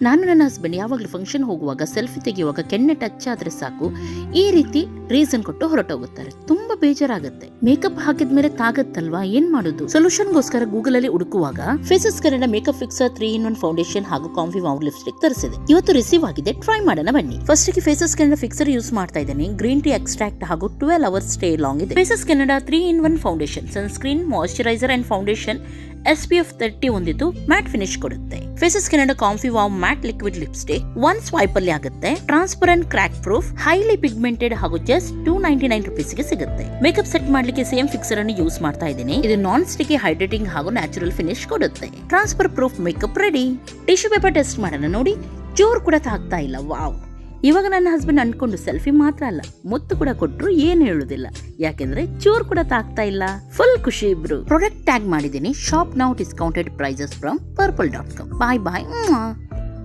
ನಾನು ನನ್ನ ಹಸ್ಬೆಂಡ್ ಯಾವಾಗಲೂ ಫಂಕ್ಷನ್ ಹೋಗುವಾಗ ಸೆಲ್ಫಿ ತೆಗೆಯುವಾಗ ಕೆನ್ನೆ ಟಚ್ ಆದ್ರೆ ಸಾಕು ಈ ರೀತಿ ರೀಸನ್ ಕೊಟ್ಟು ಹೊರಟೋಗುತ್ತಾರೆ. ತುಂಬಾ ಬೇಜಾರಾಗುತ್ತೆ. ಮೇಕಪ್ ಹಾಕಿದ್ಮೇಲೆ ತಾಗತ್ತಲ್ವಾ, ಏನ್ ಮಾಡುದು? ಸೊಲ್ಯೂಷನ್ಗೋಸ್ಕರ ಗೂಗಲ್ ಅಲ್ಲಿ ಹುಡುಕುವಾಗ Faces Canada makeup fixer 3-in-1 foundation ಹಾಗೂ ಕಾಂಫಿ ವಾವ್ ಲಿಪ್ಸ್ಟಿಕ್ ತರಿಸಿದೆ. ಇವತ್ತು ರಿಸೀವ್ ಆಗಿದೆ, ಟ್ರೈ ಮಾಡೋಣ ಬನ್ನಿ. ಫಸ್ಟ್ ಗೆ ಫೇಸಸ್ ಕನ್ನಡ ಫಿಕ್ಸರ್ ಯೂಸ್ ಮಾಡ್ತಾ ಇದ್ದೇನೆ. ಗ್ರೀನ್ ಟೀ ಎಕ್ಸ್ಟ್ರಾಕ್ಟ್ ಹಾಗೂ 12 hours ಸ್ಟೇ ಲಾಂಗ್ ಇದೆ. Faces Canada 3-in-1 foundation, sunscreen, moisturiser and foundation SPF 30 ಹೊಂದಿದ್ದು ಮ್ಯಾಟ್ ಫಿನಿಶ್ ಕೊಡುತ್ತೆ. Faces Canada comfy wow matte liquid lipstick 1 swipe ಅಲ್ಲಿ ಆಗುತ್ತೆ. Transparent, crack proof, highly pigmented ಹಾಗೂ just 299 rupees ಗೆ ಸಿಗುತ್ತೆ. Makeup set ಮಾಡ್ಲಿಕ್ಕೆ same fixer ಅನ್ನು ಯೂಸ್ ಮಾಡ್ತಾ ಇದ್ದೀನಿ. ಇದು ನಾನ್ ಸ್ಟಿಕಿ, ಹೈಡ್ರೇಟಿಂಗ್ ಹಾಗೂ ನ್ಯಾಚುರಲ್ ಫಿನಿಶ್ ಕೊಡುತ್ತೆ. Transfer proof makeup ready. Tissue paper test ಮಾಡೋಣ. ನೋಡಿ, ಚೂರ್ ಕೂಡ ತಾಗ್ತಾ ಇಲ್ಲ. ವಾವ್. ಇವಾಗ ನನ್ನ ಹಸ್ಬೆಂಡ್ ಅನ್ಕೊಂಡು ಸೆಲ್ಫಿ ಮಾತ್ರ ಅಲ್ಲ, ಮುತ್ತು ಕೂಡ ಕೊಟ್ರು ಏನು ಹೇಳುದಿಲ್ಲ. ಯಾಕೆಂದ್ರೆ ಚೂರ್ ಕೂಡ ತಾಗ್ತಾ ಇಲ್ಲ. ಫುಲ್ ಖುಷಿ ಇಬ್ರು. ಪ್ರಾಡಕ್ಟ್ ಟ್ಯಾಗ್ ಮಾಡಿದ್ದೀನಿ. Shop now discounted prices from purple.com. Bye bye.